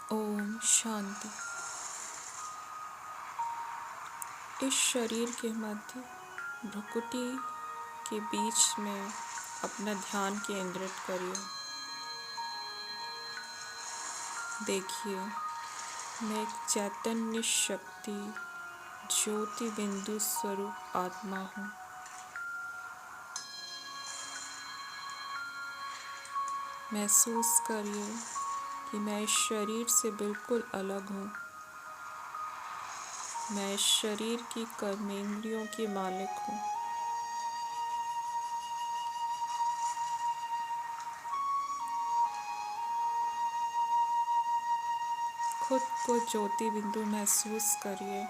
ओम शांति। इस शरीर के मध्य भ्रुकुटी के बीच में अपना ध्यान केंद्रित करिए। देखिए, मैं एक चैतन्य शक्ति ज्योति बिंदु स्वरूप आत्मा हूँ। महसूस करिए कि मैं इस शरीर से बिल्कुल अलग हूँ। मैं इस शरीर की कर्मेंद्रियों की मालिक हूँ। खुद को ज्योति बिंदु महसूस करिए।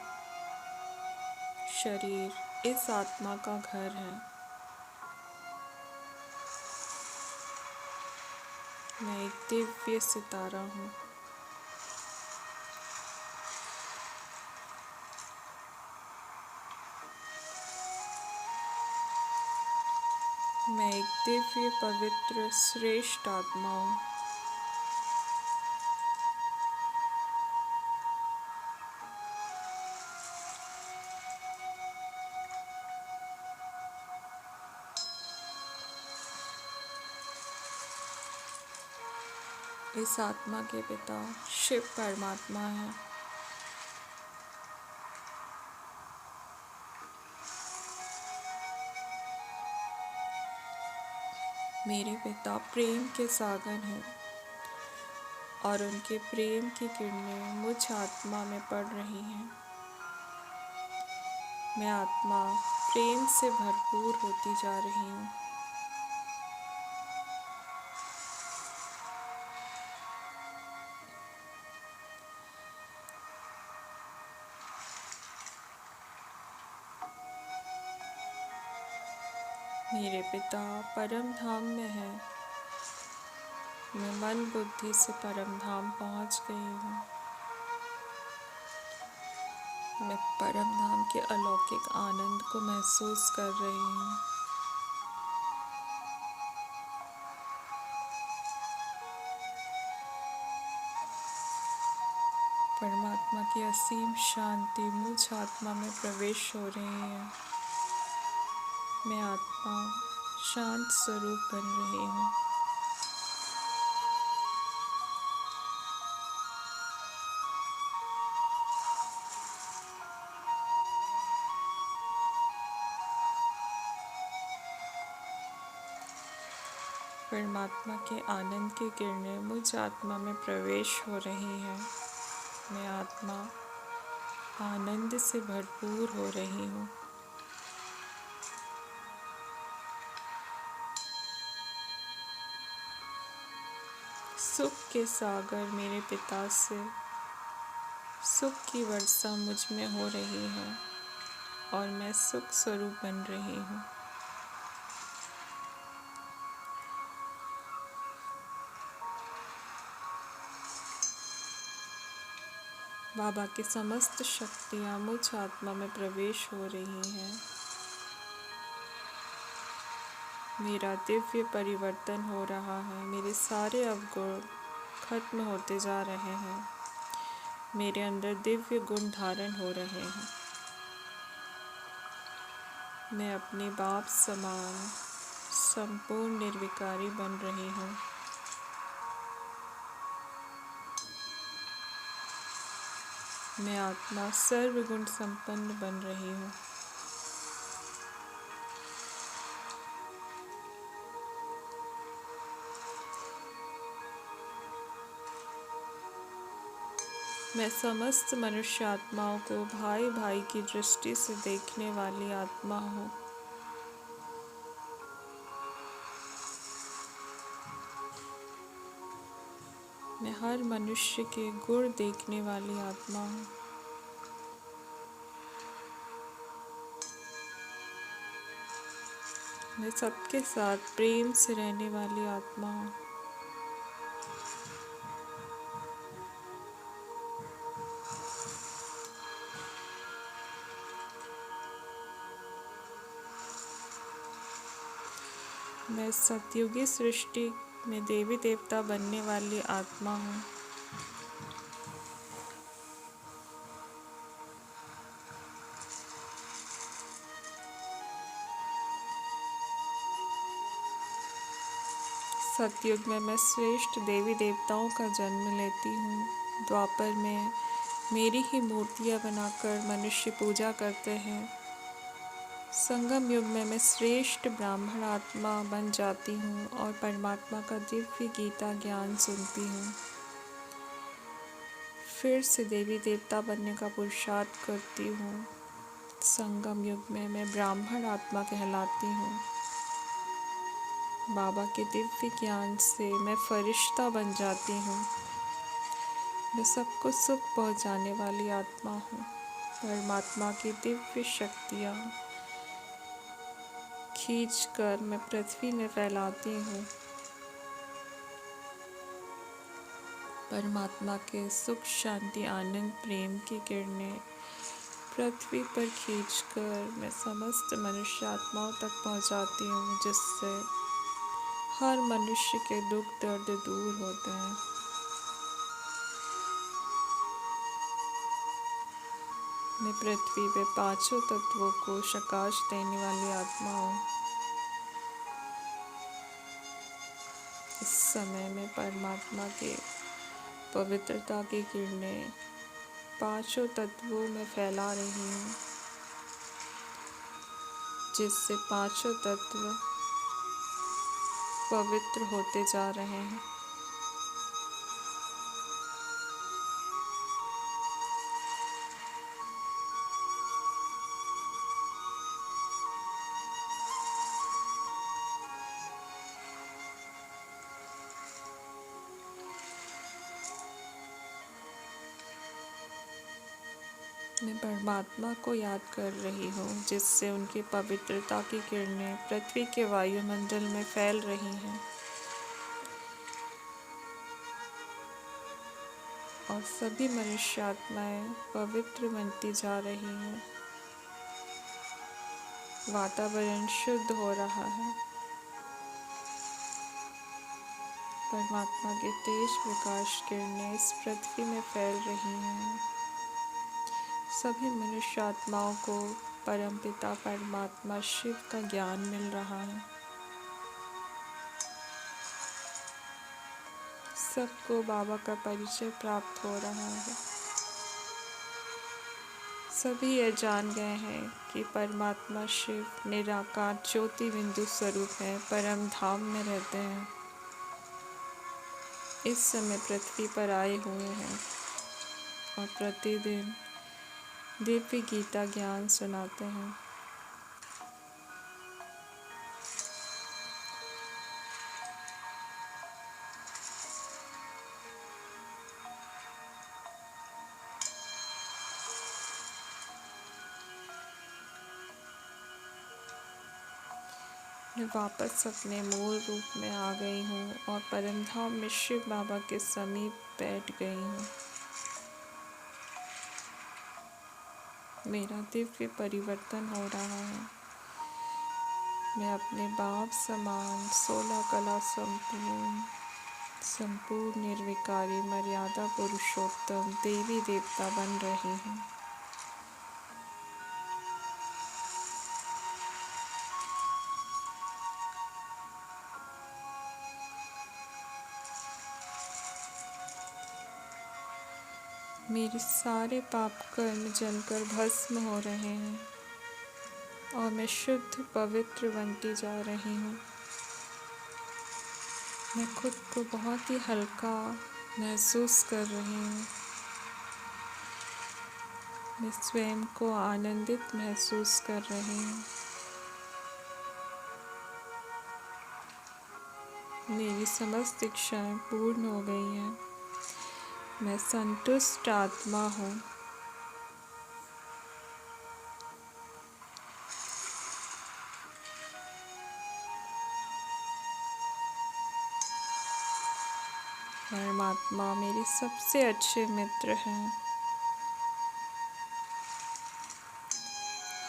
शरीर इस आत्मा का घर है। मैं एक दिव्य सितारा हूँ। मैं एक दिव्य पवित्र श्रेष्ठ आत्मा हूँ। इस आत्मा के पिता शिव परमात्मा हैं। मेरे पिता प्रेम के सागर हैं और उनके प्रेम की किरणें मुझ आत्मा में पड़ रही हैं। मैं आत्मा प्रेम से भरपूर होती जा रही हूँ। मेरे पिता परम धाम में हैं। मैं मन बुद्धि से परम धाम पहुँच गई हूँ। मैं परम धाम के अलौकिक आनंद को महसूस कर रही हूँ। परमात्मा की असीम शांति मुझ आत्मा में प्रवेश हो रही है। मैं आत्मा शांत स्वरूप बन रही हूँ। परमात्मा के आनंद की किरणें मुझ आत्मा में प्रवेश हो रही हैं। मैं आत्मा आनंद से भरपूर हो रही हूँ। सुख के सागर मेरे पिता से सुख की वर्षा मुझ में हो रही है और मैं सुख स्वरूप बन रही हूँ। बाबा की समस्त शक्तियाँ मुझ आत्मा में प्रवेश हो रही हैं। मेरा दिव्य परिवर्तन हो रहा है। मेरे सारे अवगुण खत्म होते जा रहे हैं। मेरे अंदर दिव्य गुण धारण हो रहे हैं। मैं अपने बाप समान संपूर्ण निर्विकारी बन रही हूँ। मैं आत्मा सर्वगुण संपन्न बन रही हूँ। मैं समस्त मनुष्य आत्माओं को भाई भाई की दृष्टि से देखने वाली आत्मा हूँ। मैं हर मनुष्य के गुण देखने वाली आत्मा हूँ। मैं सबके साथ प्रेम से रहने वाली आत्मा हूँ। मैं सतयुगी सृष्टि में देवी देवता बनने वाली आत्मा हूँ। सतयुग में मैं श्रेष्ठ देवी देवताओं का जन्म लेती हूँ। द्वापर में मेरी ही मूर्तियाँ बनाकर मनुष्य पूजा करते हैं। संगम युग में मैं श्रेष्ठ ब्राह्मण आत्मा बन जाती हूँ और परमात्मा का दिव्य गीता ज्ञान सुनती हूँ। फिर से देवी देवता बनने का पुरुषार्थ करती हूँ। संगम युग में मैं ब्राह्मण आत्मा कहलाती हूँ। बाबा के दिव्य ज्ञान से मैं फरिश्ता बन जाती हूँ। मैं सबको सुख पहुँचाने वाली आत्मा हूँ। परमात्मा की दिव्य शक्तियाँ खींचकर मैं पृथ्वी में फैलाती हूँ। परमात्मा के सुख, शांति, आनंद, प्रेम की किरणें पृथ्वी पर खींचकर मैं समस्त मनुष्य आत्माओं तक पहुँचाती हूँ, जिससे हर मनुष्य के दुख दर्द दूर होते हैं। मैं पृथ्वी पे पांचों तत्वों को प्रकाश देने वाली आत्मा हूँ। इस समय में परमात्मा के पवित्रता की किरणें पांचों तत्वों में फैला रही हूँ, जिससे पांचों तत्व पवित्र होते जा रहे हैं। मैं परमात्मा को याद कर रही हूँ, जिससे उनकी पवित्रता की किरणें पृथ्वी के वायुमंडल में फैल रही हैं और सभी मनुष्य आत्माएं पवित्र बनती जा रही हैं। वातावरण शुद्ध हो रहा है। परमात्मा के तेज प्रकाश किरणें इस पृथ्वी में फैल रही हैं। सभी मनुष्य आत्माओं को परमपिता परमात्मा शिव का ज्ञान मिल रहा है। सबको बाबा का परिचय प्राप्त हो रहा है। सभी ये जान गए हैं कि परमात्मा शिव निराकार ज्योति बिंदु स्वरूप है, परम धाम में रहते हैं। इस समय पृथ्वी पर आए हुए हैं और प्रतिदिन दिव्य गीता ज्ञान सुनाते हैं। मैं वापस अपने मूल रूप में आ गई हूँ और परमधाम में शिव बाबा के समीप बैठ गई हूँ। मेरा दिव्य परिवर्तन हो रहा है। मैं अपने बाप समान 16 कला संपूर्ण निर्विकारी मर्यादा पुरुषोत्तम देवी देवता बन रही हूँ। मेरे सारे पाप कर्म जलकर भस्म हो रहे हैं और मैं शुद्ध पवित्र बनती जा रही हूँ। मैं खुद को बहुत ही हल्का महसूस कर रही हूँ। मैं स्वयं को आनंदित महसूस कर रही हूँ। मेरी समस्त इच्छाएं पूर्ण हो गई हैं। मैं संतुष्ट आत्मा हूँ। परमात्मा मेरे सबसे अच्छे मित्र हैं।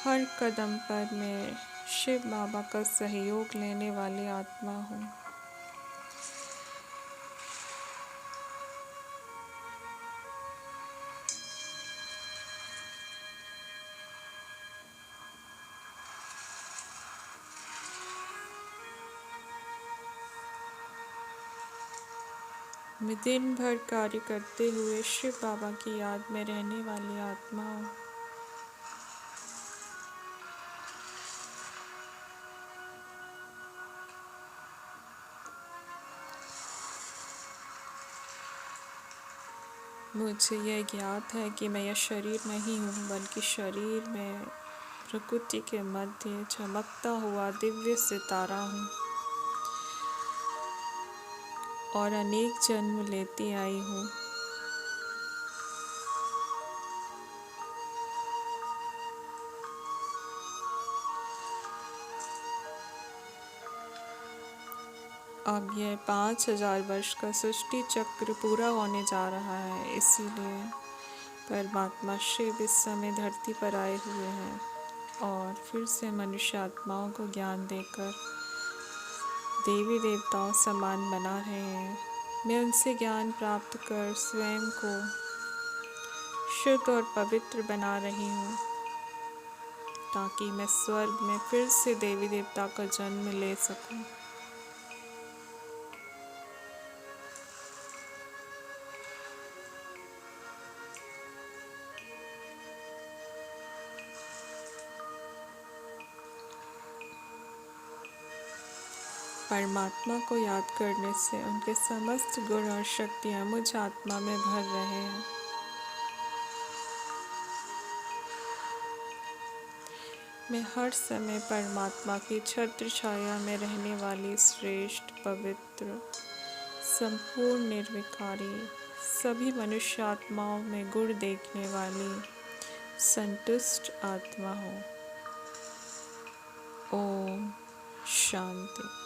हर कदम पर मैं शिव बाबा का सहयोग लेने वाली आत्मा हूँ। मैं दिन भर कार्य करते हुए शिव बाबा की याद में रहने वाली आत्मा हूँ। मुझे यह ज्ञात है कि मैं यह शरीर नहीं हूँ, बल्कि शरीर में प्रकृति के मध्य चमकता हुआ दिव्य सितारा हूँ और अनेक जन्म लेती आई हूँ। अब यह 5000 वर्ष का सृष्टि चक्र पूरा होने जा रहा है, इसीलिए परमात्मा शिव इस समय धरती पर आए हुए हैं और फिर से मनुष्य आत्माओं को ज्ञान देकर देवी देवताओं समान बना रहे हैं। मैं उनसे ज्ञान प्राप्त कर स्वयं को शुद्ध और पवित्र बना रही हूँ, ताकि मैं स्वर्ग में फिर से देवी देवता का जन्म ले सकूं। परमात्मा को याद करने से उनके समस्त गुण और शक्तियाँ मुझ आत्मा में भर रहे हैं। मैं हर समय परमात्मा की छत्र छाया में रहने वाली श्रेष्ठ, पवित्र, संपूर्ण, निर्विकारी, सभी मनुष्य आत्माओं में गुण देखने वाली संतुष्ट आत्मा हूँ। ओम शांति।